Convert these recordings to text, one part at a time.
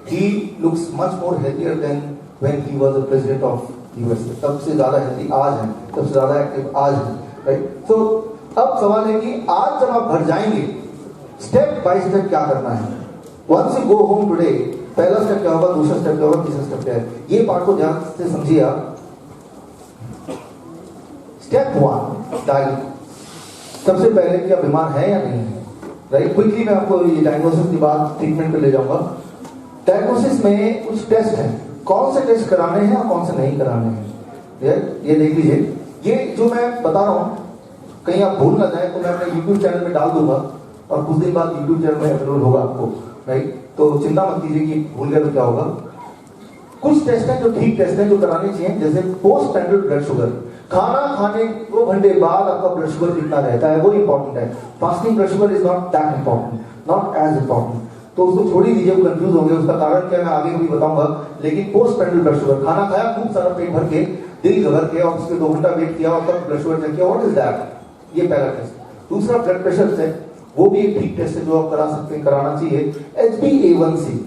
he looks much more healthier than when he was the president of USA. सबसे ज्यादा healthy आज है, सबसे ज्यादा एक्टिव आज है, राइट? तो अब सवाल है कि आज जब आप घर जाएंगे, स्टेप बाय स्टेप क्या करना है? Once you go home today, पहला स्टेप क्या होगा, दूसरा स्टेप क्या होगा, तीसरा स्टेप क्या है? ये पार्ट को ध्यान से समझिए आप। Step 1, diagnosis. सबसे पहले कि आप बीमार है या नहीं है, राइट? क्विकली मैं आपको ये डायग्नोसिस के बाद ट्रीटमेंट पे ले जाऊंगा। डायग्नोसिस में कुछ टेस्ट है, कौन से टेस्ट कराने हैं और कौन से नहीं कराने हैं, ये देख लीजिए। ये जो मैं बता रहा हूं कहीं आप भूल ना जाए तो मैं अपने YouTube चैनल में डाल दूंगा और कुछ दिन बाद YouTube चैनल में अपलोड होगा आपको, राइट? तो चिंता मत कीजिए कि भूल गया तो क्या होगा। कुछ टेस्ट हैं जो ठीक टेस्ट हैं जो कराने चाहिए, जैसे पोस्ट स्टैंडर्ड ब्लड शुगर। खाना खाने 2 घंटे बाद आपका ब्लड शुगर कितना रहता है वो इंपॉर्टेंट है। Fasting blood sugar is not that important, not as important. तो उसको छोड़ ही दीजिए, कंफ्यूज होंगे, उसका कारण क्या मैं आगे भी बताऊंगा। लेकिन पोस्ट स्टैंडर्ड ब्लड शुगर, खाना खाया खूब सारा पेट भर के, दिल भर के, और उसके 2 घंटा वेट किया और तब ब्लड शुगर चेक किया, व्हाट इज दैट? ये पहला टेस्ट। दूसरा ब्लड प्रेशर है, वो भी एक ठीक टेस्ट है जो आप करा सकते हैं, कराना चाहिए। HbA1c,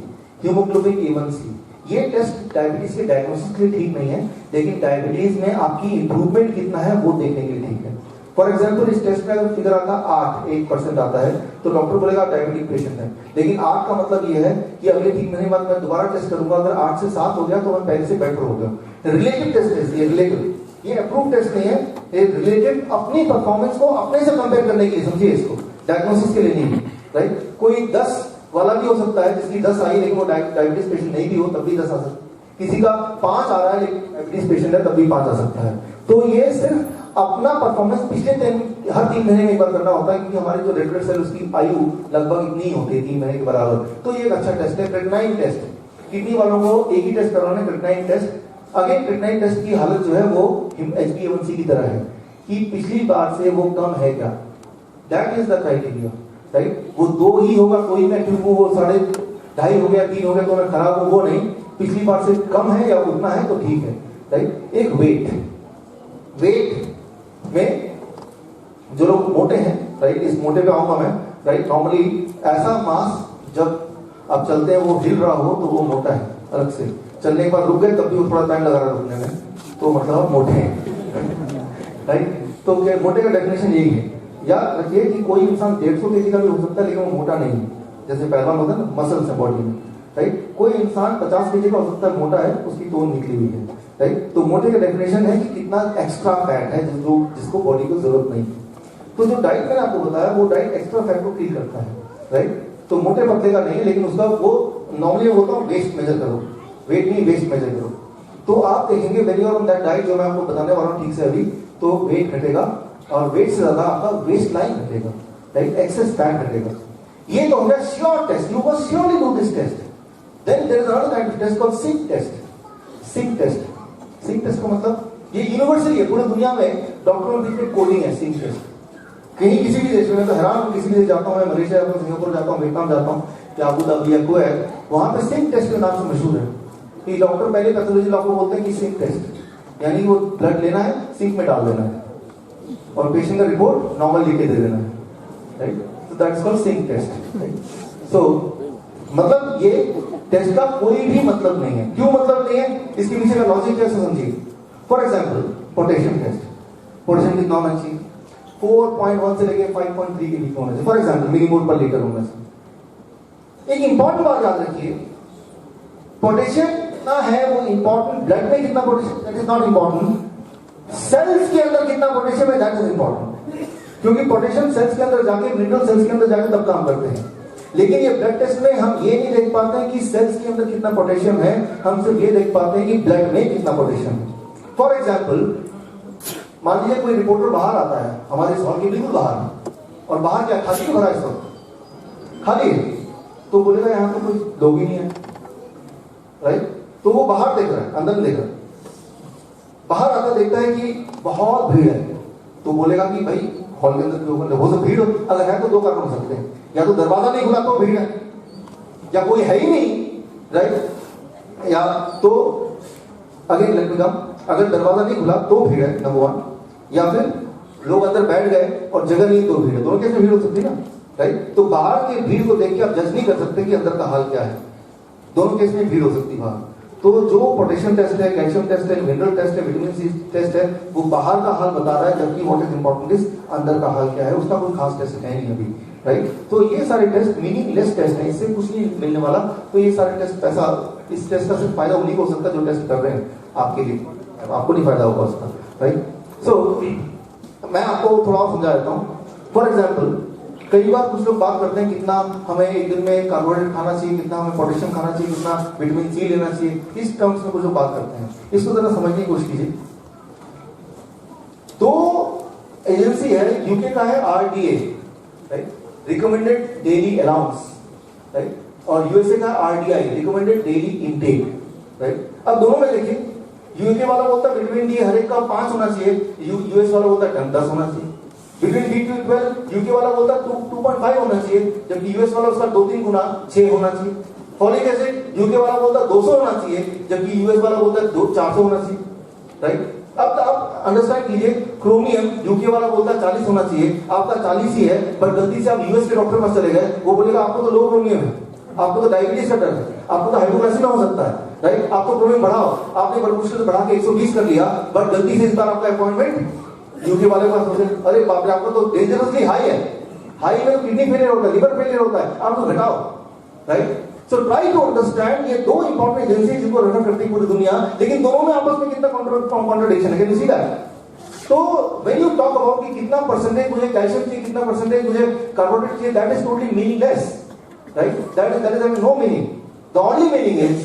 haemoglobin A1c। ये टेस्ट डायबिटीज के डायग्नोसिस के लिए ठीक नहीं है, लेकिन डायबिटीज में आपकी इंप्रूवमेंट कितना है वो देखने के लिए ठीक है। फॉर एग्जाम्पल इस टेस्ट में अगर फिगर आता 8% आता है तो डॉक्टर बोलेगा डायबिटिक पेशेंट है। लेकिन 8 का मतलब ये है कि अगले 3 महीने बाद मैं दोबारा टेस्ट करूंगा, अगर 8 से 7 हो गया तो मैं पहले से बेटर हो गया। रिलेटिव टेस्ट है ये, रिलेटिव, ये अप्रूव टेस्ट नहीं है, ये रिलेटिव अपनी परफॉर्मेंस को अपने से कंपेयर करने के लिए, समझिए इसको, डायग्नोसिस के लिए नहीं, राइट? कोई 10 वाला भी हो सकता है जिसकी 10 आई लेकिन वो डायबिटीज पेशेंट नहीं भी हो तब भी 10 आ सकता है। किसी का 5 आ रहा है लेकिन डायबिटीज पेशेंट है तब भी 5 आ सकता है। तो ये सिर्फ अपना परफॉर्मेंस पिछले हर 3 महीने में एक बार करना होता है, क्योंकि हमारी जो रेड ब्लड सेल उसकी आयु लगभग इतनी होती है 3 महीने के बराबर। तो ये एक अच्छा टेस्ट है। क्रेटिनाइन टेस्ट, किडनी वालों को एक ही टेस्ट करवाना है, creatinine test. Again creatinine test की हालत जो है वो HbA1c की तरह है कि पिछली बार से वो कम है क्या, that is the criteria, right? वो 2 ही होगा, कोई मैं क्यों वो 2.5 हो गया, 3 हो गया तो मैं खराब हूं, वो नहीं। पिछली बार से कम है या उतना है तो ठीक है, राइट? एक वेट में जो लोग मोटे हैं, राइट, इस मोटे पे आऊंगा मैं, राइट? नॉर्मली ऐसा मास जब आप चलते हैं वो हिल रहा हो तो वो मोटा है, अलग से चलने के बाद रुक गए तब भी वो थोड़ा टाइम लगा रहा रुकने में, तो मतलब आप मोटे हैं, राइट? तो मोटे का डेफिनेशन यही है। याद रखिए कि कोई इंसान 150 kg का भी हो सकता है लेकिन वो मोटा नहीं है, जैसे पहलवान होता है ना, मसल्स है बॉडी में, राइट? कोई इंसान 50 kg का हो सकता है, मोटा है, उसकी टोन निकली हुई है, राइट? तो मोटे का डेफिनेशन है कि कितना एक्स्ट्रा फैट है जिसको बॉडी को जरूरत नहीं है। तो जो डाइट मैंने आपको बताया वो डाइट एक्स्ट्रा फैट को किल करता है, राइट? तो मोटे पतले का नहीं है, लेकिन उसका वो नॉर्मली होता है वेस्ट मेजर करो, वेट नहीं वेस्ट मेजर करो। तो आप देखेंगे वेरी ऑन दैट डाइट जो मैं आपको बताने वाला हूँ ठीक से अभी, तो वेट घटेगा और वेट से ज्यादा आपका वेस्ट लाइन घटेगा, राइट? एक्सेस फैट घटेगा। ये तो हो गया sure test, you must surely do this test. Then there is another kind of test called sink test. Zinc test का मतलब ये यूनिवर्सली है, पूरी दुनिया में डॉक्टरों के बीच में कोडिंग है सिंक टेस्ट। कहीं किसी भी देश में, मैं तो हैरान हूं, किसी भी देश जाता हूं, मैं मलेशिया जाता हूं, सिंगापुर जाता हूं, वियतनाम जाता हूं, या अबू धाबी या कुवैत, वहां पे सिंक टेस्ट के नाम से मशहूर है कि डॉक्टर पहले पैथोलॉजी लॉ को बोलते हैं कि सिंक टेस्ट, यानी वो ब्लड लेना है, सिंक में डाल देना है और पेशेंट का रिपोर्ट नॉर्मल लिख के दे देना है, राइट? तो that is called sink test, right? So मतलब ये टेस्ट का कोई भी मतलब नहीं है। क्यों मतलब नहीं है, इसके पीछे का लॉजिक कैसे समझिए। For example potassium test, potassium कितना होना चाहिए? 4.1 से लेके 5.3 के बीच होना चाहिए, फॉर एग्जाम्पल मिलीमोल पर लीटर होना चाहिए। एक इंपॉर्टेंट बात याद रखिए, पोटेशियम कितना है वो इंपॉर्टेंट, ब्लड में कितना potassium that is not important, cells के अंदर कितना पोटेशियम है दैट इज इंपॉर्टेंट, क्योंकि पोटेशियम सेल्स के अंदर जाके, मिनरल सेल्स के अंदर जाके तब काम करते हैं। लेकिन ये ब्लड टेस्ट में हम ये नहीं देख पाते हैं कि सेल्स के अंदर कितना पोटेशियम है, हम सिर्फ ये देख पाते हैं कि ब्लड में कितना पोटेशियम है। फॉर एग्जाम्पल मान लीजिए कोई रिपोर्टर बाहर आता है, हमारे इस हॉल के बिल्कुल बाहर, और बाहर क्या खाली भरा इस वक्त, खाली है, तो बोलेगा यहाँ तो कोई लोग ही नहीं है, राइट? तो वो बाहर देख रहा है, अंदर नहीं देख रहा है। बाहर आता देखता है कि बहुत भीड़ है, तो बोलेगा कि भाई हॉल के अंदर लोगों हो सब भीड़ हो, अगर है तो 2 कारण हो सकते हैं, या तो दरवाजा नहीं खुला तो भीड़ है, या कोई है ही नहीं, राइट? या तो अगेन लेट मी कम, अगर दरवाजा नहीं खुला तो भीड़ है, नंबर 1, या फिर लोग अंदर बैठ गए और जगह नहीं तो भीड़ है, दोनों कैसे भीड़ हो सकती है ना, राइट? तो बाहर की भीड़ को देख के आप जज नहीं कर सकते कि अंदर का हाल क्या है, दोनों केस में भीड़ हो सकती है बाहर। तो जो पोटेशियम टेस्ट है, कैल्शियम टेस्ट है, मिनरल टेस्ट है, विटामिन सी टेस्ट है, वो बाहर का हाल बता रहा है, जबकि व्हाट इज इंपॉर्टेंट इज अंदर का हाल क्या है, उसका कोई खास टेस्ट है नहीं अभी, राइट। तो ये सारे टेस्ट मीनिंगलेस टेस्ट है, इससे कुछ नहीं मिलने वाला। तो ये सारे टेस्ट पैसा, इस टेस्ट का सिर्फ फायदा उन्हीं को हो सकता है जो टेस्ट कर रहे हैं आपके लिए, आपको नहीं फायदा होगा उसका, राइट। सो मैं आपको थोड़ा और समझा देता हूँ। फॉर एग्जाम्पल, कई बार कुछ लोग बात करते हैं कितना हमें एक दिन में कार्बोहाइड्रेट खाना चाहिए, कितना हमें पोटेशियम खाना चाहिए, कितना विटामिन सी लेना चाहिए, इस टर्म्स में कुछ लोग बात करते हैं। इसको जरा समझने की कोशिश कीजिए। तो एजेंसी है, यूके का है RDA, right, recommended daily allowance, right, और यूएसए का RDI, recommended daily intake, right. अब दोनों में देखिए, यूके वाला बोलता है विटामिन डी हर एक का 5 होना चाहिए, यूएस वाला बोलता है 10 होना चाहिए। विटामिन B12 यूके वाला बोलता है 2.5 होना चाहिए, जबकि यूएस वाला उसका 2-3 गुना 6 होना चाहिए। फॉलिक एसिड यूके वाला बोलता है 200 होना चाहिए, जबकि यूएस वाला बोलता है 400 होना चाहिए, राइट। अब आप अंडरस्टैंड कीजिए, क्रोमियम यूके वाला बोलता है 40 होना चाहिए, आपका 40 ही है, पर गलती से आप यूएस के डॉक्टर पास चले गए, वो बोलेगा आपको तो लो क्रोमियम है, आपको तो डायबिटीज का डर है, आपको तो हाइपोग्लाइसेमिया हो सकता है, राइट। आपको क्रोमियम बढ़ाओ, आपने बड़ी मुश्किल से बढ़ा के 120 कर लिया, बट गलती से इस बार आपका अपॉइंटमेंट यूके वाले पास सोचे, अरे बाप रे आपको तो डेंजरसली हाई है, हाई में किडनी फेलियर होता है, लिवर फेलियर होता है, आप तो घटाओ, right. So try to understand, ये दो इंपॉर्टेंट एजेंसी जिनको रेफर करती है पूरी दुनिया, लेकिन दोनों में आपस में कितना कॉन्ट्रडिक्शन है, कैन यू सी दैट? तो व्हेन यू टॉक अबाउट कि कितना परसेंटेज मुझे कैल्शियम चाहिए, कितना परसेंटेज मुझे कार्बोहाइड्रेट चाहिए, that is totally meaningless, right. That is having no meaning. The only meaning is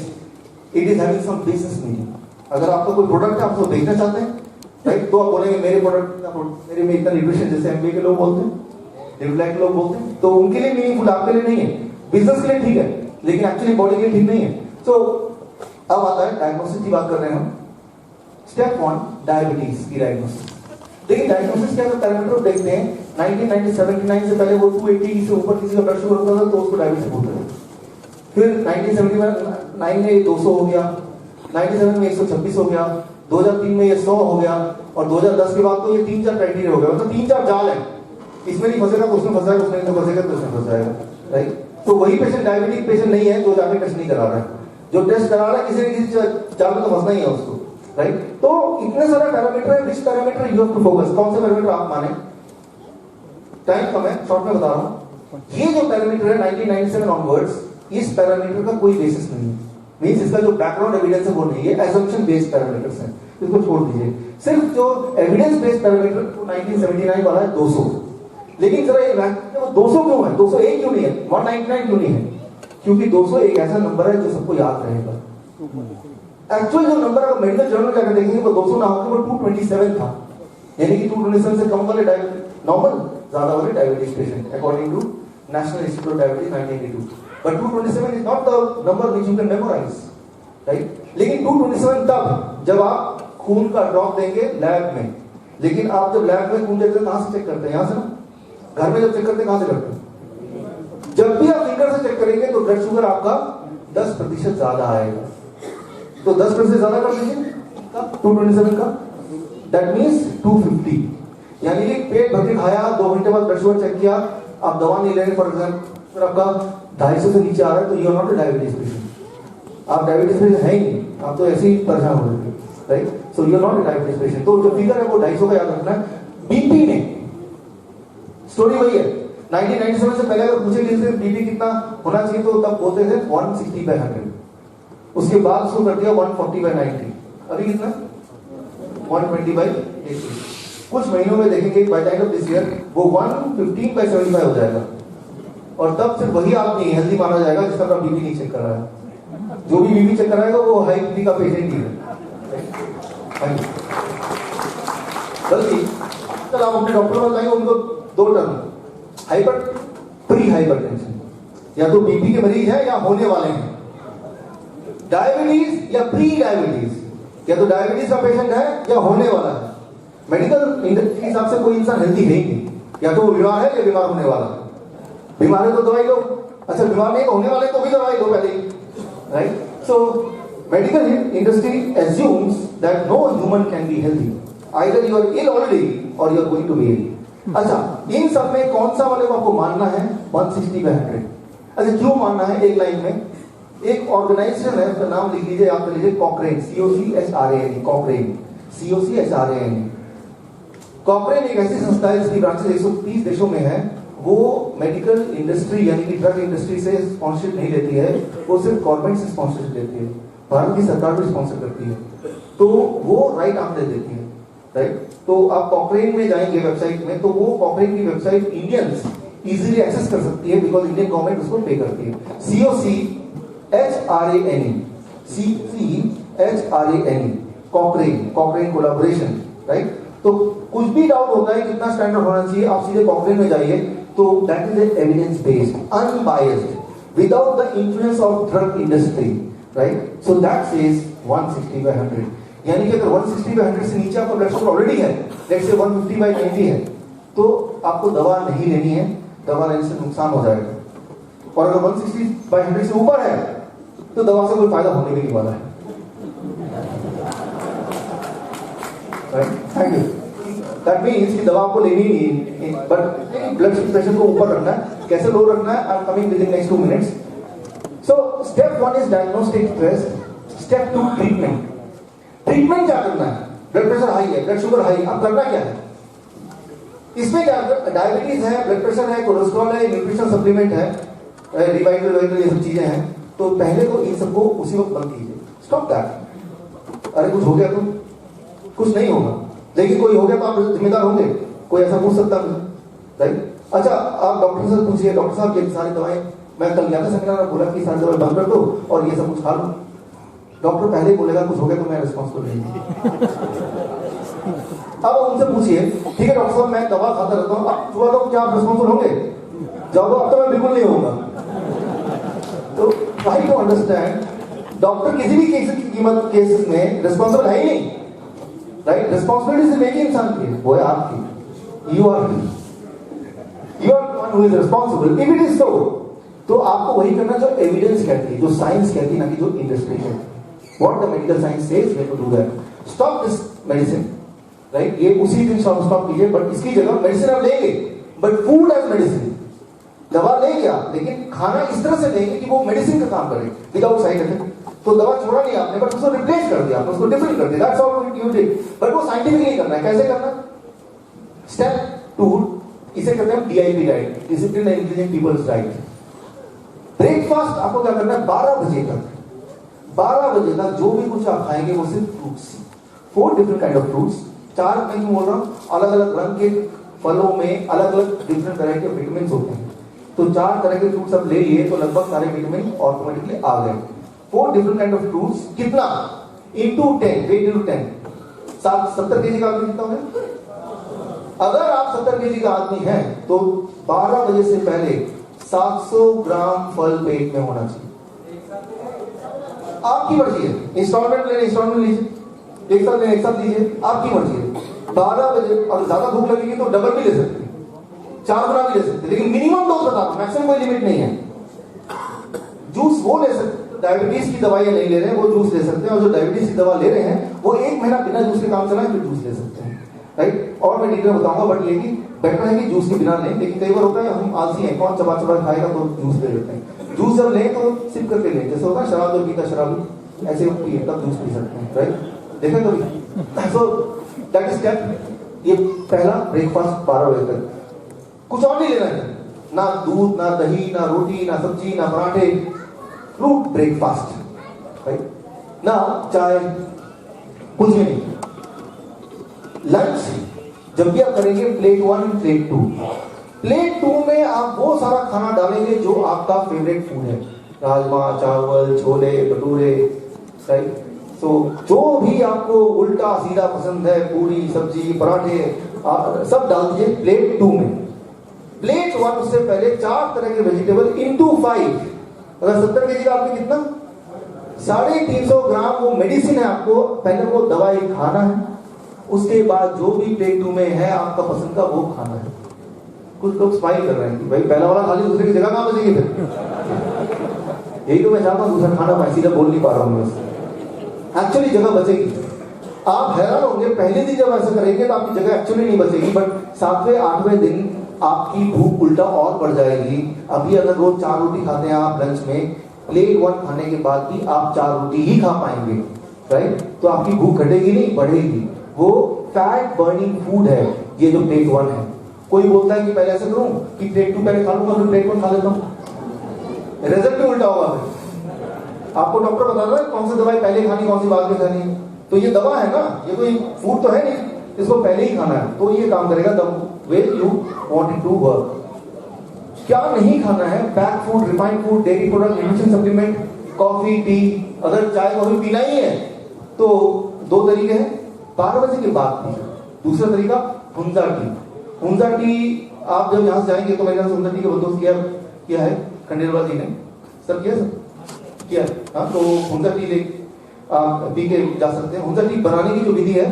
it is having some business meaning. अगर आपका कोई प्रोडक्ट है, आप उसको बेचना चाहते हैं, राइट, तो आप बोलेंगे मेरे प्रोडक्ट, मेरे में इतना न्यूट्रिशन, जैसे एमबीए के लोग बोलते हैं, डेवलप के लोग बोलते हैं, तो उनके लिए मीनिंगफुल, आपके लिए नहीं है। बिजनेस के लिए ठीक है, लेकिन एक्चुअली बॉडी के लिए ठीक नहीं है। सो अब आता है डायग्नोसिस की बात कर रहे हैं हम। स्टेप 1, डायबिटीज की डायग्नोसिस। देखिए डायग्नोसिस के अगर पैरामीटर देखते हैं, 1979 से पहले वो 280 से ऊपर किसी का ब्लड शुगर होता था तो उसको डायबिटीज बोलते थे। फिर 1979 में 200 हो गया, 97 में 126 हो गया, 2003 में ये 100 हो गया, और 2010 के बाद तो ये 3-4 क्राइटेरिया हो गया, मतलब 3-4 जाल है, इसमें नहीं फंसेगा तो उसमें फंसेगा, उसमें नहीं फंसेगा तो उसमें फंस जाएगा, राइट। तो वही पेशेंट डायबिटिक पेशेंट नहीं है जो जाके टेस्ट नहीं करा रहा है, जो टेस्ट करा रहा है किसी न किसी जाल में तो फंसना ही है उसको, राइट। तो इतने सारे पैरामीटर है, which parameter you have to focus, कौन सा पैरामीटर आप माने, टाइम कम है, शॉर्ट में बता रहा हूं। ये जो पैरामीटर है 1997 ऑनवर्ड्स, इस पैरामीटर का कोई बेसिस नहीं है, मींस इसका जो बैकग्राउंड एविडेंस है वो नहीं है, एजम्पशन बेस्ड पैरामीटर्स हैं, इसको छोड़ दीजिए। सिर्फ जो एविडेंस बेस्ड पैरामीटर 1979 वाला है 200, लेकिन जरा ये वो 200 क्यों है, 201 क्यों नहीं है, 199 क्यों नहीं है? क्योंकि 200 एक ऐसा नंबर है जो सबको याद रहेगा। एक्चुअल जो नंबर अगर मेडिकल जर्नल जाकर देखेंगे वो 200 ना होकर वो 227 था, यानी कि 227 से कम वाले नॉर्मल, ज्यादा वाले diabetes patient according to national institute of diabetes 1982। But 227 is not the number which you can memorise, right. लेकिन 227 तब जब आप खून का ड्रॉप देंगे लैब में, लेकिन आप जब लैब में खून देते हैं कहां से चेक करते हैं, यहां से ना, घर में जब चेक करते हैं कहां से करते हैं? जब भी आप फिंगर से चेक करेंगे तो ब्लड शुगर आपका 10% ज्यादा आएगा, तो 10% ज्यादा कर दीजिए 227 का, दैट मीन्स 250, यानी कि पेट भर के खाया, 2 घंटे बाद ब्लड शुगर चेक किया, आप दवा नहीं ले रहे, फॉर एग्जाम्पल फिर आपका 250 से नीचे आ रहा है, तो you are not a diabetes patient, आप डायबिटीज पेशेंट है ही नहीं, आप तो ऐसे ही परेशान हो रहे, right. So you are not a diabetes patient. तो जो फिगर है वो 250 का याद रखना है। बीपी में स्टोरी वही है, 1997 से पहले अगर पूछे कि बीपी कितना होना चाहिए तो तब बोलते थे 160/100, उसके बाद शुरू कर दिया 140/90, अभी कितना 120/80। कुछ महीनों में देखेंगे by the end of this year वो 115/75 हो जाएगा, और तब सिर्फ वही आदमी हेल्दी माना जाएगा जिसका अपना बीपी नहीं चेक कर रहा है। जो भी बीपी चेक कराएगा वो हाई बीपी का पेशेंट ही है, बल्कि चल आप अपने डॉक्टर को बताएंगे उनको 2 टर्म, हाइपर, प्री हाइपरटेंशन, या तो बीपी के मरीज है या होने वाले हैं, डायबिटीज या प्री डायबिटीज, या तो डायबिटीज का पेशेंट है या होने वाला है। मेडिकल इंडस्ट्री के हिसाब से कोई इंसान हेल्दी है ही नहीं, या तो वो बीमार है या बीमार होने वाला है। बीमार है तो दवाई लो, अच्छा बीमार नहीं होने वाले तो भी दवाई लो पहले ही, right. So medical industry assumes that no human can be healthy, either you are ill already or you are going to be ill। अच्छा, इन सब में कौन सा वाले को आपको मानना है 160/100? अच्छा क्यों मानना है? एक लाइन में एक ऑर्गेनाइजेशन है, उसका नाम लिख लीजिए, आप लीजिए कॉकरेन, COCHRAN, कॉकरेन, COCHRAN। कॉकरेन एक ऐसी संस्था है जिसकी ब्रांचेस 130 देशों में है। वो मेडिकल इंडस्ट्री यानी कि ड्रग इंडस्ट्री से स्पॉन्सरशिप नहीं लेती है, वो सिर्फ गवर्नमेंट से स्पॉन्सरशिप लेती है। भारत की सरकार भी स्पॉन्सर करती है, तो वो राइट आर्म दे देती है, राइट। तो आप कॉकरेन में जाएंगे वेबसाइट में, तो वो कॉकरेन की वेबसाइट इंडियंस इजीली एक्सेस कर सकती है, बिकॉज इंडियन गवर्नमेंट उसको पे करती है। COCHRAN, कॉकरेन, कॉकरेन collaboration, right. तो कुछ भी डाउट होता है कितना स्टैंडर्ड होना चाहिए, आप सीधे कॉकरेन में जाइए, तो that is evidence based, unbiased, without the influence of drug industry, right. So that says 160/100, यानी कि अगर 160/100 से नीचे आपका ब्लड शुगर ऑलरेडी है, लेट्स से 150/90 है, तो आपको दवा नहीं लेनी है, दवा लेने से नुकसान हो जाएगा। और अगर 160/100 से ऊपर है, तो दवा से कोई फायदा होने भी नहीं वाला है, right. Thank you. That means कि दवा आपको लेनी नहीं, बट ब्लड प्रेशर को ऊपर रखना है। कैसे लो रखना है, I am coming with in next 2 minutes. So step 1 is diagnostic test, step 2 treatment. Treatment क्या करना है, ब्लड प्रेशर हाई है, ब्लड शुगर हाई, अब करना क्या है? इसमें क्या, डायबिटीज है, ब्लड प्रेशर है, कोलेस्ट्रॉल है, न्यूट्रिशन सप्लीमेंट है, रिवाइटल, ये सब चीजें हैं, तो पहले तो इन सबको उसी वक्त बंद कीजिए, स्टॉप दैट। अरे कुछ हो गया तो कुछ नहीं होगा, लेकिन कोई हो गया तो आप जिम्मेदार होंगे, कोई ऐसा पूछ सकता है, राइट। अच्छा, आप डॉक्टर से पूछिए, डॉक्टर साहब ये सारी दवाएं, मैं कल गया था सेमिनार में, बोला कि सारी दवाएं बंद कर दो और ये सब कुछ खा लो। डॉक्टर पहले ही बोलेगा कुछ हो गया तो मैं रिस्पॉन्सिबल नहीं हूं। अब उनसे पूछिए, ठीक है डॉक्टर साहब मैं दवा खाता रहता हूँ, अब हुआ तो क्या आप रिस्पॉन्सिबल होंगे? जवाब अब तो मैं बिल्कुल नहीं होऊंगा। तो ट्राई टू अंडरस्टैंड, डॉक्टर किसी भी केस की कीमत केसेस में रिस्पॉन्सिबल है ही नहीं, राइट। रिस्पॉन्सिबिलिटी सिर्फ एक ही इंसान की है, वो है आपकी। You are one who is responsible if it is so. तो आपको वही करना जो एविडेंस कहती है, जो साइंस कहती है, ना कि जो इंडस्ट्री कहती है। What the medical science says, we have to do that. Stop this medicine, right. ये उसी दिन स्टॉप कीजिए, बट इसकी जगह मेडिसिन आप लेंगे, बट फूड एज मेडिसिन। दवा लेंगे आप, लेकिन खाना इस तरह से लेंगे कि वो मेडिसिन का काम करे विदाउट साइड इफेक्ट। तो दवा छोड़ा नहीं आपने, बट उसको रिप्लेस कर दिया, उसको डिफरेंट कर दिया, that's all you did. But वो साइंटिफिकली करना है। कैसे करना? स्टेप 2, इसे कहते हैं DIP diet, discipline and intelligent peoples diet. Breakfast आपको क्या करना है, 12 बजे तक, 12 बजे तक जो भी कुछ आप खाएंगे वो सिर्फ fruits, 4 different kind of fruits. 4 मैं क्यों बोल रहा हूँ, अलग अलग रंग के फलों में अलग अलग डिफरेंट वैरायटी ऑफ विटामिन होते हैं। तो 4 तरह के फ्रूट्स आप ले लिए तो लगभग सारे विटामिन ऑटोमेटिकली आ गए। 4 डिफरेंट काइंड ऑफ फ्रूट्स, कितना? इंटू 10, वेट इंटू 10, 70 kg का आदमी कितना हो गया? अगर आप 70 kg का आदमी हैं तो 12 बजे से पहले 700 ग्राम फल पेट में होना चाहिए। आपकी मर्जी है, इंस्टॉलमेंट लेने इंस्टॉलमेंट लीजिए, एक साथ लेने एक साथ लीजिए, आपकी मर्जी है। 12 बजे, और ज्यादा भूख लगेगी तो डबल भी ले सकते हैं, 4 गुना भी ले सकते हैं, लेकिन मिनिमम डोज बता दो, मैक्सिमम कोई लिमिट नहीं है। जूस वो ले सकते, डायबिटीज की दवाइयां नहीं ले रहे हैं वो जूस ले सकते हैं, और जो डायबिटीज की दवा ले रहे हैं वो 1 महीना बिना जूस के काम चलाएं फिर जूस ले सकते हैं, राइट। और मैं डिटेल बताऊंगा, बट ये कि बेटर है कि जूस के बिना लें, लेकिन कई बार होता है हम आलसी हैं, कौन चबा चबा खाएगा, तो जूस ले लेते हैं। जूस जब लें तो सिप करके लें, जैसे होता है शराब जो पीता शराबी, ऐसे पिए तब जूस पी सकते हैं, राइट। देखा कभी? सो दैट इज स्टेप, ये पहला ब्रेकफास्ट 12 बजे तक। कुछ और नहीं लेना है, ना दूध, ना दही, ना रोटी, ना सब्जी, ना पराठे, फ्रूट ब्रेकफास्ट, राइट। ना चाय, कुछ भी नहीं। लंच जब भी आप करेंगे, प्लेट 1, प्लेट 2। प्लेट 2 में आप वो सारा खाना डालेंगे जो आपका फेवरेट फूड है, राजमा, चावल, छोले भटूरे, राइट। तो जो भी आपको उल्टा सीधा पसंद है, पूरी सब्जी पराठे, सब डाल दीजिए प्लेट 2 में। प्लेट 1 उससे पहले 4 तरह के वेजिटेबल इंटू 5। अगर 70 kg का आपने कितना, 350 ग्राम वो मेडिसिन है, आपको पहले वो दवाई खाना है, उसके बाद जो भी प्लेट 2 में है आपका पसंद का वो खाना है। कुछ लोग स्माइल कर रहे हैं कि भाई पहला वाला खाली, दूसरे की जगह कहां बचेगी फिर? यही तो मैं चाहता हूं, दूसरा खाना मैं सीधा बोल नहीं पा रहा हूं, एक्चुअली जगह बचेगी। आप हैरान होंगे, पहले दिन जब ऐसा करेंगे तो आपकी जगह एक्चुअली नहीं बचेगी, बट 7वें 8वें दिन आपकी भूख उल्टा और बढ़ जाएगी। अभी अगर रोज 4 रोटी खाते हैं आप लंच में, प्लेट 1 खाने के बाद भी आप 4 रोटी ही खा पाएंगे, राइट? तो आपकी भूख घटेगी नहीं, बढ़ेगी। वो फैट बर्निंग फूड है ये जो प्लेट 1 है। कोई बोलता है कि पहले ऐसे करूं कि प्लेट 2 पहले खा लूंगा फिर प्लेट 1 खा लेता हूं, रिजल्ट भी उल्टा होगा। फिर आपको डॉक्टर बताता है कौन सी दवाई पहले खानी, कौन सी बाद में खानी है। तो ये दवा है ना, ये कोई फूड तो है नहीं, इसको पहले ही खाना है, तो ये काम करेगा the way you want it to work. क्या नहीं खाना है? Pack food, refined food, dairy product, nutrition supplement, coffee, tea. अगर चाय कॉफी पीना ही है तो 2 तरीके हैं, 12 बजे के बाद पी। दूसरा तरीका हुंजा टी। हुंजा टी आप जब यहां से जाएंगे तो मेरे हुंजा टी का बंदोबस्त किया है खंडेलवाल जी ने, सब किया हाँ। तो हुंजा टी ले आप पी के जा सकते हैं। हुंजा टी बनाने की जो विधि है,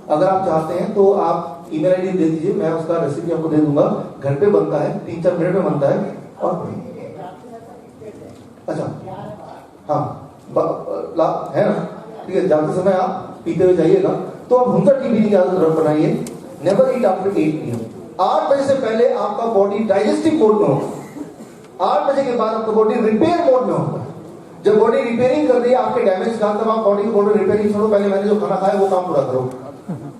अगर आप चाहते हैं तो आप ईमेल आईडी दे दीजिए, मैं उसका रेसिपी आपको दे दूंगा। घर पे बनता है, 3-4 मिनट में बनता है। और अच्छा हाँ है ना, ठीक है। जाते समय आप पीते हुए जाइएगा। तो आप हुंजा टी पीने की आदत बनाइए। नेवर ईट आफ्टर 8 PM। 8 बजे से पहले आपका बॉडी डाइजेस्टिव मोड में होगा। 8 बजे के बाद आपका बॉडी रिपेयर मोड में होगा। जब बॉडी रिपेयरिंग कर रही है आपके डैमेज का, तब आप बॉडी को बोलो रिपेयरिंग छोड़ो, पहले मैंने जो खाना खाया वो काम पूरा करो,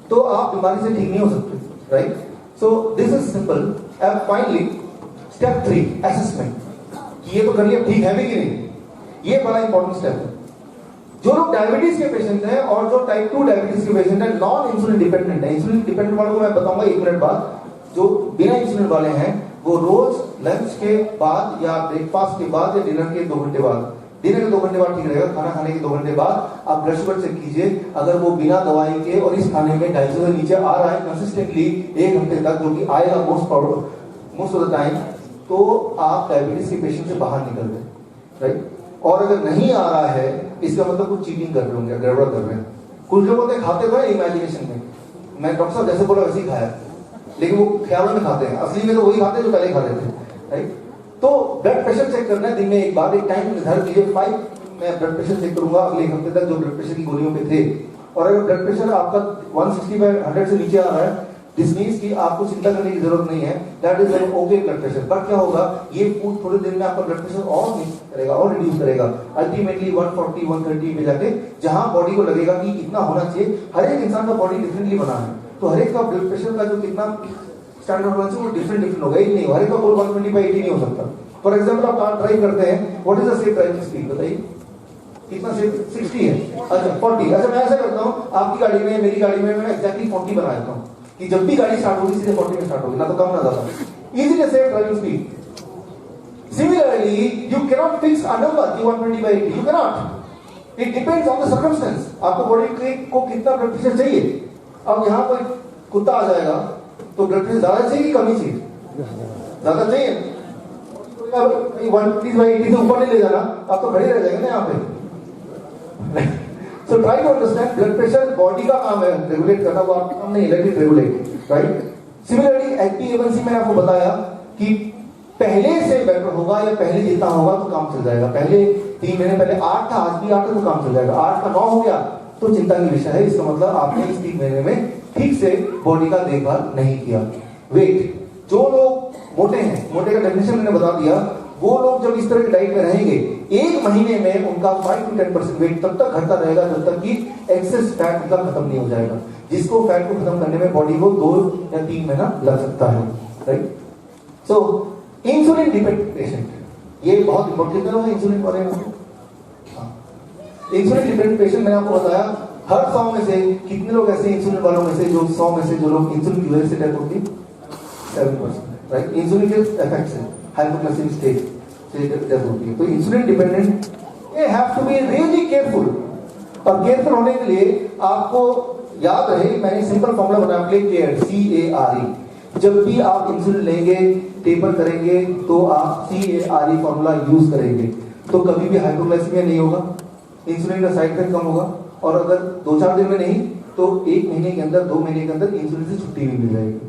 तो आप बीमारी से ठीक नहीं हो सकते, right? So this is simple. And finally step 3 assessment, कि ये तो कर लिया, ठीक है भी कि नहीं। ये बड़ा इंपॉर्टेंट स्टेप है। जो लोग डायबिटीज के पेशेंट हैं और जो टाइप 2 डायबिटीज के पेशेंट हैं, नॉन इंसुलिन डिपेंडेंट है। इंसुलिन डिपेंडेंट वालों को मैं बताऊंगा 1 मिनट बाद। जो बिना इंसुलिन वाले हैं वो रोज लंच के बाद या ब्रेकफास्ट के बाद या डिनर के 2 घंटे बाद, डिनर के 2 घंटे बाद ठीक रहेगा, खाना खाने के 2 घंटे बाद आप ब्लड शुगर चेक कीजिए। अगर वो बिना दवाई के और इस खाने में 250 से नीचे आ रहा है कंसिस्टेंटली 1 घंटे तक, जो कि आएगा मोस्ट ऑफ द टाइम, तो आप डायबिटीज के पेशेंट से बाहर निकल गए, राइट? और अगर नहीं आ रहा है इसका मतलब कुछ चीटिंग कर रहे होंगे, गड़बड़ कर रहे हैं। कुछ लोग होते खाते हुए इमेजिनेशन में, मैं डॉक्टर साहब जैसे बोला वैसे ही खाया, लेकिन वो ख्यालों में खाते हैं, असली में तो वही खाते हैं जो पहले खाते थे, राइट? तो ब्लड प्रेशर चेक करना है दिन में एक बार, एक टाइम निर्धारित कीजिए। 5 मैं ब्लड प्रेशर चेक करूंगा अगले हफ्ते तक जो ब्लड प्रेशर की गोलियों पे थे। और अगर ब्लड प्रेशर आपका 160/100 से नीचे आ रहा है, दिस मींस कि आपको चिंता करने की जरूरत नहीं है, that is an okay blood pressure. But क्या होगा, ये फूड थोड़े दिन में आपका ब्लड प्रेशर और करेगा और रिड्यूस करेगा, अल्टीमेटली 140 130 पे जाके जहां बॉडी को लगेगा कि इतना होना चाहिए। हर एक इंसान का बॉडी डिफरेंटली बना है, तो हर एक का ब्लड प्रेशर का जो कितना स्टैंडर्ड होना चाहिए वो डिफरेंट होगा, एक नहीं, हर एक का 120/80 नहीं हो सकता। फॉर एग्जाम्पल आप कार ड्राइव करते हैं, what is the safe driving speed बताइए, कितना सेफ? 60 है, अच्छा 40। अच्छा मैं ऐसा करता हूँ, आपकी गाड़ी में मेरी गाड़ी में मैं एक्जैक्टली 40 बना देता हूँ कि जब भी गाड़ी स्टार्ट होगी सीधे 40 में स्टार्ट होगी, ना तो कम ना ज्यादा। Easily safe driving speed. Similarly you can not fix a number कि 120/80, you can not. It depends on the circumstance, आपको बॉडी को कितना ब्लड प्रेशर चाहिए। अब यहाँ कोई कुत्ता आ जाएगा तो ब्लड प्रेशर ज्यादा चाहिए कि कमी चाहिए? ज्यादा चाहिए। 120/80 से ऊपर नहीं ले जाना, आप तो खड़े रह जाएंगे ना यहाँ पे। So try to understand blood pressure body का काम है रेगुलेट करना, वो आपका काम नहीं, let it regulate, right? Similarly HbA1c मैंने आपको बताया कि पहले से बेटर होगा या पहले जितना होगा तो काम चल जाएगा। पहले 3 महीने पहले 8 था, आज भी 8 है तो काम चल जाएगा। 8 का 9 हो गया तो चिंता की विषय है, इसका मतलब आपने इस 3 महीने में ठीक से बॉडी का देखभाल नहीं किया। वेट, जो लोग मोटे हैं, मोटे का डेफिनेशन मैंने बता दिया, वो लोग जब इस तरह की डाइट में रहेंगे 1 महीने में उनका 5 to 10% वेट तब तक घटता रहेगा जब तक कि एक्सेस फैट उनका खत्म नहीं हो जाएगा, जिसको फैट को खत्म करने में बॉडी को 2 या 3 महीना लग सकता है, राइट? सो इंसुलिन डिपेंडेंट पेशेंट, ये बहुत इंपॉर्टेंट है इंसुलिन वाले में। इंसुलिन डिपेंडेंट पेशेंट मैंने आपको बताया, हर 100 में से कितने लोग ऐसे इंसुलिन वालों में से जो 100 में से जो लोग इंसुलिन की वजह से डेथ होती? 7%, राइट? इंसुलिन के इफेक्ट से हाइपोग्लाइसेमिक स्टेज से डेथ होती है। तो इंसुलिन डिपेंडेंट ये have to be really careful, और केयरफुल होने के लिए आपको याद रहे मैंने सिंपल फॉर्मूला बनाया, केयर, CARE। जब भी आप इंसुलिन लेंगे, टेपर करेंगे, तो आप CARE फॉर्मूला यूज करेंगे, तो कभी भी हाइपोग्लाइसेमिया नहीं होगा, इंसुलिन का साइड इफेक्ट कम होगा, और अगर 2-4 दिन में नहीं तो 1 महीने के अंदर, 2 महीने के अंदर इंसुलिन से छुट्टी भी मिल जाएगी,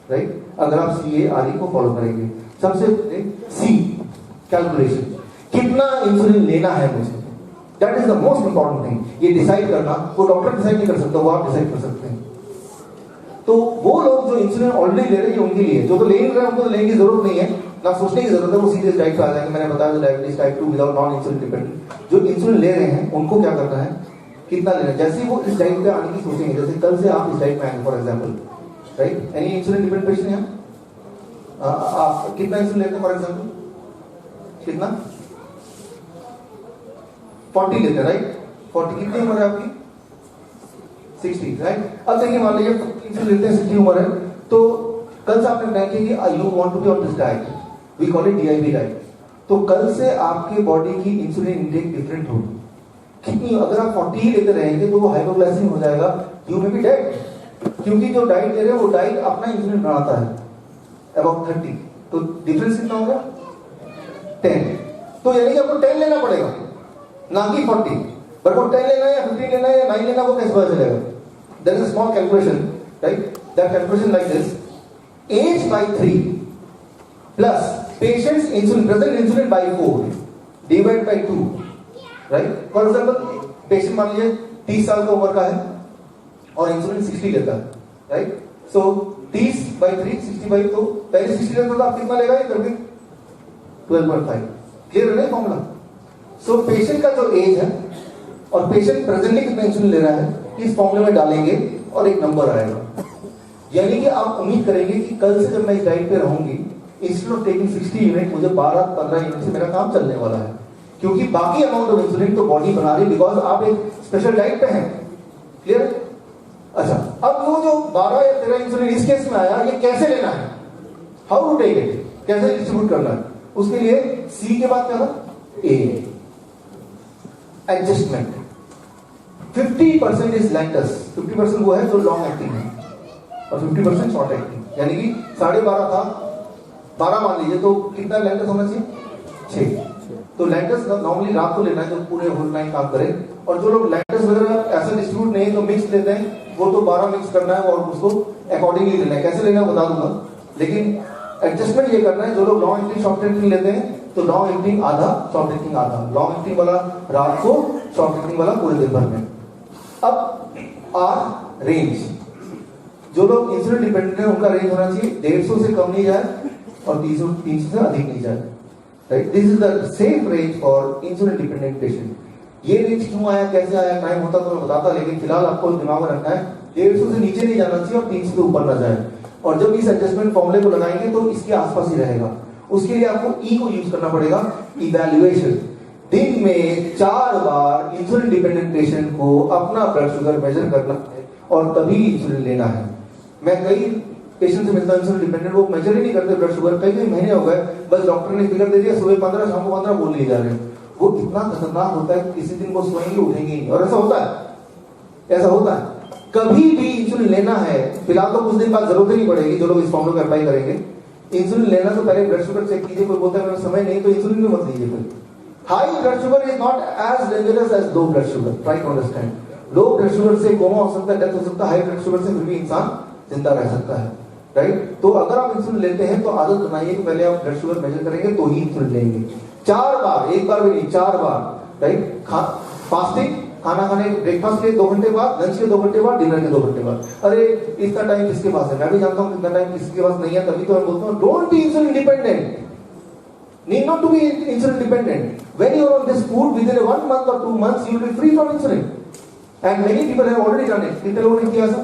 राइट? अगर आप CARE को फॉलो करेंगे। सबसे पहले C, कैलकुलेशन, कितना इंसुलिन लेना है मुझे, that is the most important thing. ये डिसाइड करना वो डॉक्टर डिसाइड नहीं कर सकता, वो आप डिसाइड कर सकते हैं। तो वो लोग जो इंसुलिन ऑलरेडी ले रहे हैं उनके लिए, जो तो ले नहीं रहे हैं उनको तो लेने की जरूरत नहीं है, ना सोचने की जरूरत है, वो सीधे डाइट पे आ जाएंगे। मैंने बताया diabetes type 2 without non insulin dependent, जो इंसुलिन ले रहे हैं उनको क्या करना है, कितना लेना है। जैसे ही वो इस डाइट पे आने की सोचेंगे, जैसे कल से आप इस डाइट में आएंगे for example, right, any insulin dependent patient यहाँ, आप कितना इंसुलिन लेते हैं फॉर एग्जाम्पल, कितना 40 लेते हैं, राइट। 40 कितनी उम्र है आपकी, 60, राइट। अब देखिए मान लीजिए इंसुलिन लेते हैं, 60 उम्र है, तो कल से आपने प्लान किया कि you want to be on this diet, we call it DIP diet. तो कल से आपके बॉडी की इंसुलिन इंटेक डिफरेंट होगी। कितनी, अगर आप 40 ही लेते रहेंगे तो वो हाइपोग्लाइसेमिक हो जाएगा, यू मे बी डेड, क्योंकि जो डाइट ले रहे हैं वो डाइट अपना इंसुलिन बनाता है अबाउट 30, तो डिफरेंस कितना होगा 10। तो यानी कि आपको 10 लेना पड़ेगा, ना कि 40। बट वो 10 लेना है या 15 लेना है या 9 लेना, वो कैसे पता चलेगा? There is a small calculation, right, that calculation like this, age by 3 plus patients insulin present insulin by 4 divide by 2, right. For example patient मान लीजिए 30 साल का उम्र का है और इंसुलिन 60 लेता है, राइट। सो 30 बाय 3 60/, तो पहले 60 लेता था, आप कितना लेगा ये करके 12.5। क्लियर है फॉर्मूला? सो पेशेंट का जो एज है और पेशेंट प्रेजेंटली कितना इंसुलिन ले रहा है, इस फॉर्मूले में डालेंगे और एक नंबर आएगा। यानी कि आप उम्मीद करेंगे कि कल से जब मैं इस डाइट पे रहूंगी, इंस्टेड ऑफ टेकिंग 60 यूनिट, मुझे 12-15 यूनिट से मेरा काम चलने वाला है, क्योंकि बाकी अमाउंट ऑफ इंसुलिन तो बॉडी बना रही, बिकॉज आप एक स्पेशल डाइट पे हैं। क्लियर? अच्छा, अब वो जो 12 या 13 इंसुलिन इस केस में आया, ये कैसे लेना है, हाउ टू टेक इट, कैसे डिस्ट्रीब्यूट करना है, उसके लिए सी के बाद क्या था, ए, एडजस्टमेंट। 50% इज लैक्टस, 50% वो है जो लॉन्ग एक्टिंग है और 50% शॉर्ट एक्टिंग, यानी कि 12.5 था, 12 मान लीजिए, तो कितना लैक्टस होना चाहिए, 6। तो लैक्टस नॉर्मली रात को लेना है, जो पूरे होल नाइट काम करे। और जो लोग लैक्टस वगैरह ऐसा डिस्ट्रीब्यूट नहीं तो मिक्स लेते हैं, वो तो 12 मिक्स करना है और उसको अकॉर्डिंगली लेना है। कैसे लेना है बता दूंगा, लेकिन एडजस्टमेंट ये करना है। जो लोग लॉन्ग एक्टिंग शॉर्ट एक्टिंग लेते हैं, तो लॉन्ग एक्टिंग आधा, शॉर्ट एक्टिंग आधा, लॉन्ग एक्टिंग वाला रात को, शॉर्ट एक्टिंग वाला पूरे दिन भर में। अब आर रेंज, जो लोग इंसुलिन डिपेंडेंट है उनका रेंज होना चाहिए 150 से कम नहीं जाए और 300 से अधिक नहीं जाए, right. This is the safe range for insulin dependent patient. ये रेंज क्यों आया, कैसे आया, टाइम होता तो मैं बताता, लेकिन फिलहाल आपको दिमाग में रखना है 150 से नीचे नहीं जाना चाहिए और 300 से ऊपर ना जाए। और जब इस एडजस्टमेंट फॉर्मूले को लगाएंगे तो इसके आसपास ही रहेगा। उसके लिए आपको ई को यूज करना पड़ेगा, इवैल्यूएशन। दिन में 4 बार इंसुलिन डिपेंडेंट पेशेंट को अपना ब्लड शुगर मेजर करना है और तभी इंसुलिन लेना है। मैं कई पेशेंट से मिलता हूं इंसुलिन डिपेंडेंट, वो मेजर ही नहीं करते ब्लड शुगर, कई महीने हो गए, बस डॉक्टर ने फिगर दे दिया, सुबह 15 शाम को 15 बोल लिए जा रहे हैं। वो इतना खतरनाक होता है, किसी दिन वो सोएंगे उठेंगे नहीं, और ऐसा होता है, ऐसा होता है। कभी भी इंसुलिन लेना है, फिलहाल तो कुछ दिन बाद जरूरत ही नहीं पड़ेगी, जो लोग इस फॉर्मूले को अप्लाई करेंगे। इंसुलिन लेना तो पहले ब्लड शुगर चेक कीजिए, कोई बोलता है मेरा समय नहीं तो इंसुलिन भी मत लीजिए। फिर high blood sugar is not as dangerous as low blood sugar, try to understand. Low blood sugar से कोमा हो सकता है, डेथ हो सकता है, हाई ब्लड शुगर से फिर भी इंसान जिंदा रह सकता है, राइट। तो अगर आप इंसुलिन लेते हैं तो आदत बनाइए कि पहले आप ब्लड शुगर मेजर करेंगे तो ही इंसुलिन लेंगे। 4 बार, एक बार भी नहीं, 4 बार, राइट। फास्टिंग, खाना खाने, ब्रेकफास्ट के 2 घंटे बाद, लंच के 2 घंटे बाद, डिनर के 2 घंटे बाद। अरे इतना टाइम किसके पास है, मैं भी जानता हूँ इतना टाइम किसके पास नहीं है, तभी तो मैं बोलता हूँ don't be insulin dependent, need not to be insulin dependent. When you are on this food, within 1 month or 2 months, you will be free from insulin. And many people have already done it. कितने लोगों ने किया ऐसा?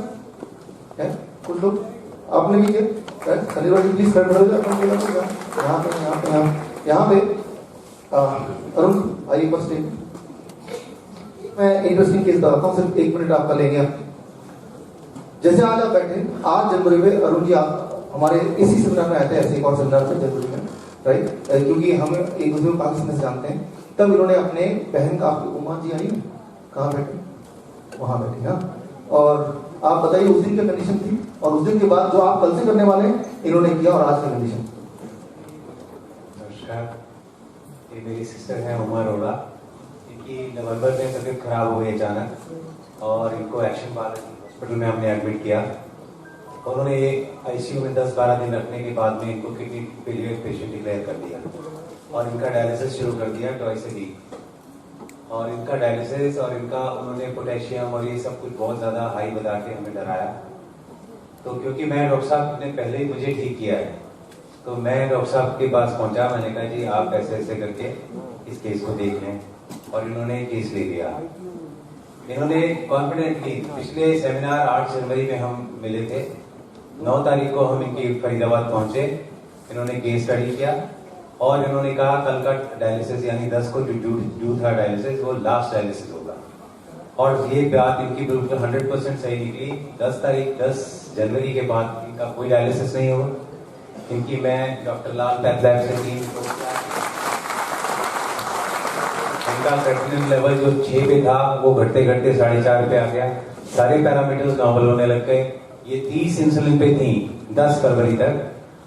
है? कुछ लोग आपने भी किया? शनिवार जी प्लीज कर यहाँ पे अरुण आइए बस मैं इंटरेस्टिंग केस बताता हूँ, सिर्फ 1 मिनट आपका लेंगे। जैसे आज आप बैठे, 8 जनवरी में अरुण जी आप हमारे इसी सेमिनार में आए थे, ऐसे एक और सेमिनार में जनवरी में, राइट, क्योंकि हम एक दूसरे को काफी समय से जानते हैं। तब इन्होंने अपने बहन का, आपकी उमा जी आई कहाँ बैठे, वहां बैठे ना, और आप बताइए उस दिन की कंडीशन थी और उस दिन के बाद जो आप कल से करने वाले हैं इन्होंने किया और आज की कंडीशन। नमस्कार, ये मेरी सिस्टर है उमा अरोड़ा। इनकी नवंबर में तबीयत खराब हो गई अचानक और इनको एक्शन पार्क हॉस्पिटल में हमने एडमिट किया। उन्होंने आईसीयू में 10-12 दिन रखने के बाद में इनको किडनी फेलियर पेशेंट डिक्लेयर कर दिया और इनका डायलिसिस शुरू कर दिया ट्वाइस अ वीक। और इनका डायलिसिस और इनका उन्होंने पोटेशियम और ये सब कुछ बहुत ज्यादा हाई बता के हमें डराया। तो क्योंकि मैं डॉक्टर साहब ने पहले ही मुझे ठीक किया है तो मैं डॉक्टर साहब के पास पहुंचा, मैंने कहा जी आप ऐसे ऐसे करके इस केस को देख लें, और इन्होंने केस ले लिया। इन्होंने कॉन्फिडेंटली, पिछले सेमिनार 8 जनवरी में हम मिले थे, 9 तारीख को हम इनके फरीदाबाद पहुंचे, इन्होंने केस स्टडी किया और इन्होंने कहा कल का डायलिसिस यानी 10 को जो था डायलिसिस वो लास्ट डायलिसिस होगा, और ये बात इनकी बिल्कुल 100% सही निकली। 10 जनवरी के बाद इनका कोई डायलिसिस नहीं हुआ। इनकी मैं डॉक्टर लाल पैथलैब से टीम को, इनका क्रेटिनिन लेवल जो 6 पे था वो घटते घटते 4.5 पे आ गया, सारे पैरामीटर्स नॉर्मल होने लग गए। ये 30 इंसुलिन पे थी 10 फरवरी तक,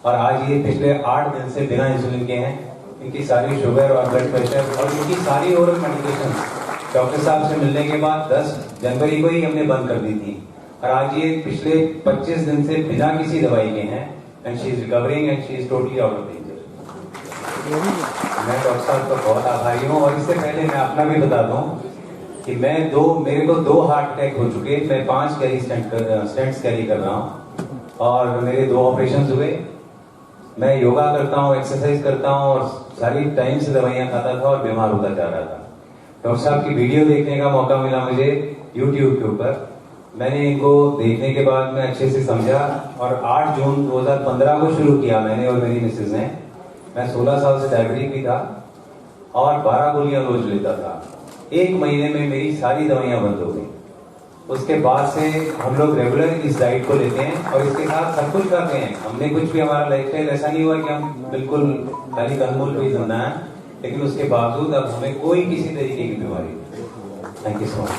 और आज ये पिछले 8 दिन से बिना इंसुलिन के हैं। इनकी सारी शुगर और ब्लड प्रेशर और इनकी सारी ओरल मेडिकेशन डॉक्टर साहब से मिलने के बाद 10 जनवरी को ही हमने बंद कर दी थी, और आज ये पिछले 25 दिन से बिना किसी दवाई के हैं, and she is recovering and she is totally out of danger. मैं डॉक्टर साहब का बहुत आभारी हूँ। और इससे पहले मैं अपना भी बता दूं कि मेरे को 2 हार्ट अटैक हो चुके, मैं 5 कैरी स्टेंट्स कैरी कर रहा हूँ, और मेरे 2 ऑपरेशन हुए। मैं योगा करता हूँ, एक्सरसाइज करता हूँ, और सारी टाइम से दवाइयाँ खाता था और बीमार होता जा रहा था। डॉक्टर साहब की वीडियो देखने का मौका मिला मुझे यूट्यूब के ऊपर। मैंने इनको देखने के बाद मैं अच्छे से समझा, और 8 जून 2015 को शुरू किया मैंने और मेरी मिसेज ने। मैं 16 साल से डायबिटिक भी था और 12 गोलियां रोज लेता था। 1 महीने में मेरी सारी दवाइयां बंद हो गई। उसके बाद से हम लोग रेगुलर इस डाइट को लेते हैं और इसके साथ सब कुछ करते हैं। हमने कुछ भी, हमारा लाइफस्टाइल ऐसा नहीं हुआ कि हम बिल्कुल खाली कंदमूल पे ही जिंदा है, लेकिन उसके बावजूद अब हमें कोई किसी तरीके की बीमारी नहीं। Thank you so much.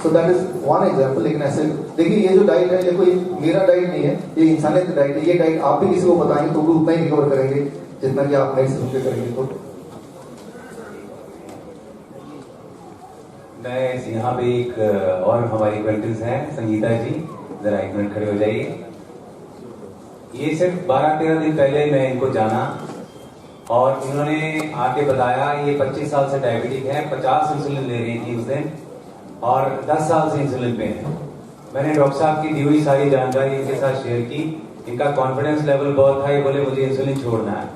So that is one example. लेकिन ऐसे देखिए, ये जो डाइट है ये कोई मेरा डाइट नहीं है, ये इंसानियत डाइट है। ये डाइट आप भी किसी को बताएंगे तो वो उतना ही रिकवर करेंगे जितना कि आप नहीं समझ के करेंगे। तो मैं यहाँ पे एक और हमारी एक्वेंटेंस हैं, संगीता जी, जरा 1 मिनट खड़े हो जाइए। ये सिर्फ 12-13 दिन पहले मैं इनको जाना, और इन्होंने आके बताया ये 25 साल से डायबिटिक है, 50 इंसुलिन ले रही थी उस दिन, और 10 साल से इंसुलिन पे है। मैंने डॉक्टर साहब की दी हुई सारी जानकारी इनके साथ शेयर की। इनका कॉन्फिडेंस लेवल बहुत हाई, बोले मुझे इंसुलिन छोड़ना है।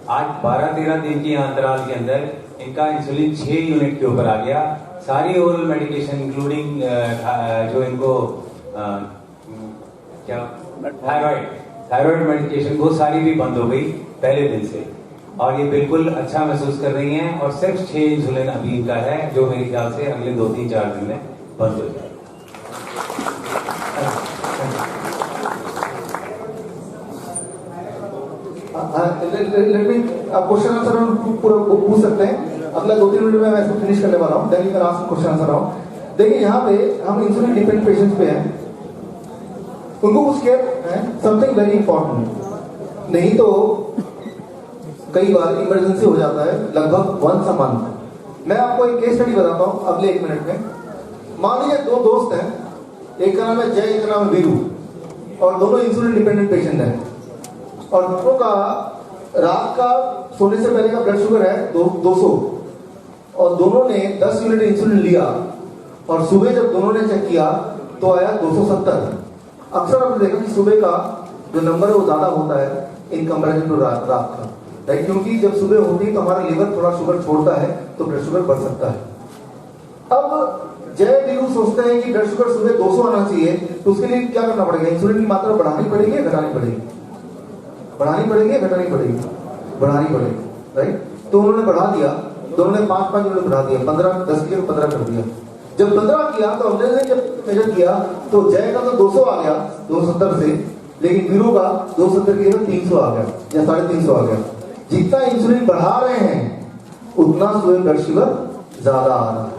आज 12-13 दिन के अंतराल के अंदर इनका इंसुलिन 6 यूनिट के ऊपर आ गया। सारी ओरल मेडिकेशन इंक्लूडिंग जो इनको क्या थायराइड मेडिकेशन, वो सारी भी बंद हो गई पहले दिन से, और ये बिल्कुल अच्छा महसूस कर रही हैं। और सिर्फ 6 इंसुलिन अभी इनका है, जो मेरे ख्याल से अगले 2-3-4 दिन में बंद हो जाए। आप क्वेश्चन आंसर पूरा पूछ सकते हैं। अगला 2-3 मिनट में मैं इसको फिनिश करने वाला हूँ। Then you can ask question answer round. देखिए, यहाँ पे हम इंसुलिन डिपेंडेंट पेशेंट्स पे हैं, उनको कुछ केयर समथिंग वेरी इंपॉर्टेंट। नहीं तो कई बार इमरजेंसी हो जाता है, लगभग वंस अ मंथ। मैं आपको एक केस स्टडी बताता हूँ अगले 1 मिनट में। मान लीजिए 2 दोस्त हैं, एक का नाम है जय, एक का नाम है वीरू, और दोनों इंसुलिन डिपेंडेंट पेशेंट हैं, और दोनों का रात का सोने से पहले का ब्लड शुगर है 200, और दोनों ने 10 यूनिट इंसुलिन लिया, और सुबह जब दोनों ने चेक किया तो आया 270। अक्सर आपने देखा कि सुबह का जो नंबर है वो ज्यादा होता है इन कंपेरिजन टू रात का, राइट? क्योंकि जब सुबह होती है तो हमारा लीवर थोड़ा शुगर छोड़ता है, तो ब्लड शुगर बढ़ सकता है। अब जय वीरू सोचते हैं कि ब्लड शुगर सुबह 200 आना चाहिए, तो उसके लिए क्या करना पड़ेगा? इंसुलिन की मात्रा बढ़ानी पड़ेगी या घटानी पड़ेगी? बढ़ानी पड़ेगी या घटानी पड़ेगी? बढ़ानी पड़ेगी, राइट? तो उन्होंने बढ़ा दिया, दोनों ने 5-5 यूनिट बढ़ा दिया, 15, 10 की 15 कर दिया। जब 15 किया तो हमने जब मेजर किया तो जय का तो 200 आ गया 270 से, लेकिन वीरू का 270 की 300 आ गया या 350 आ गया। जितना इंसुलिन बढ़ा रहे हैं उतना सुबह ब्लड शुगर ज्यादा आ रहा है।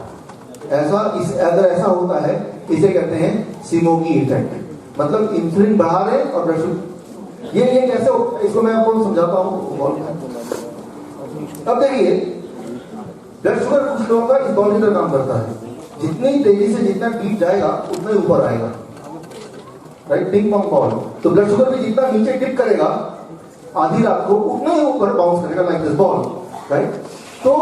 अगर ऐसा होता है, इसे कहते हैं सिमोगी इफेक्ट। मतलब इंसुलिन बढ़ा रहे हैं और ब्लड शुगर, ये कैसे होता है इसको मैं आपको समझाता हूँ। अब देखिए, ब्लड शुगर कुछ लोगों का इस बॉल की तरह काम करता है, जितनी तेजी से जितना डीप जाएगा उतना ही ऊपर आएगा, राइट? Ping pong ball. तो ब्लड शुगर भी जितना नीचे डिप करेगा आधी रात को, उतना ही ऊपर बाउंस करेगा, लाइक दिस बॉल, राइट? तो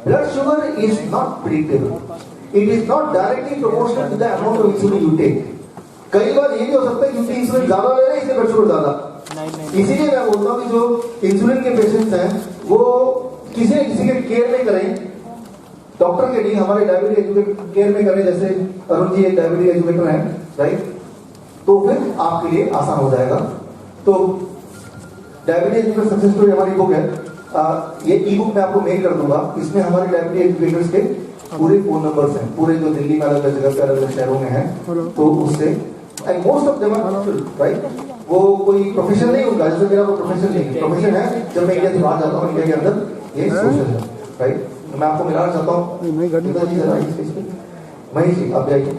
blood sugar is not predictable, it is not directly proportional to the amount of insulin you take. कई बार ये भी हो सकता है क्योंकि इंसुलिन ज्यादा ले रहे हैं इसलिए ब्लड शुगर ज्यादा। इसीलिए मैं बोलता हूँ कि जो इंसुलिन के पेशेंट्स हैं वो किसी न किसी के केयर में करें, डॉक्टर के नहीं, हमारे डायबिटीज एजुकेटर केयर में करें। जैसे अरुण जी एक डायबिटीज एजुकेटर हैं, राइट, तो फिर आपके लिए आसान हो जाएगा। तो डायबिटीज एजुकेटर सक्सेस स्टोरी हमारी बुक है, ये ई बुक मैं आपको मेल कर दूंगा। इसमें हमारे डायबिटीज एजुकेटर्स के पूरे फोन नंबर्स हैं, पूरे जो दिल्ली में अलग अलग जगह पे अलग अलग शहरों में हैं, तो उससे and most of them are right. वो कोई प्रोफेशन नहीं होगा, जैसे मेरा कोई प्रोफेशन नहीं, प्रोफेशन है जब मैं इंडिया से बाहर जाता हूँ, इंडिया के अंदर ये सोशल है, राइट। मैं आपको मिलाना चाहता हूँ महेश जी, आप जाइए।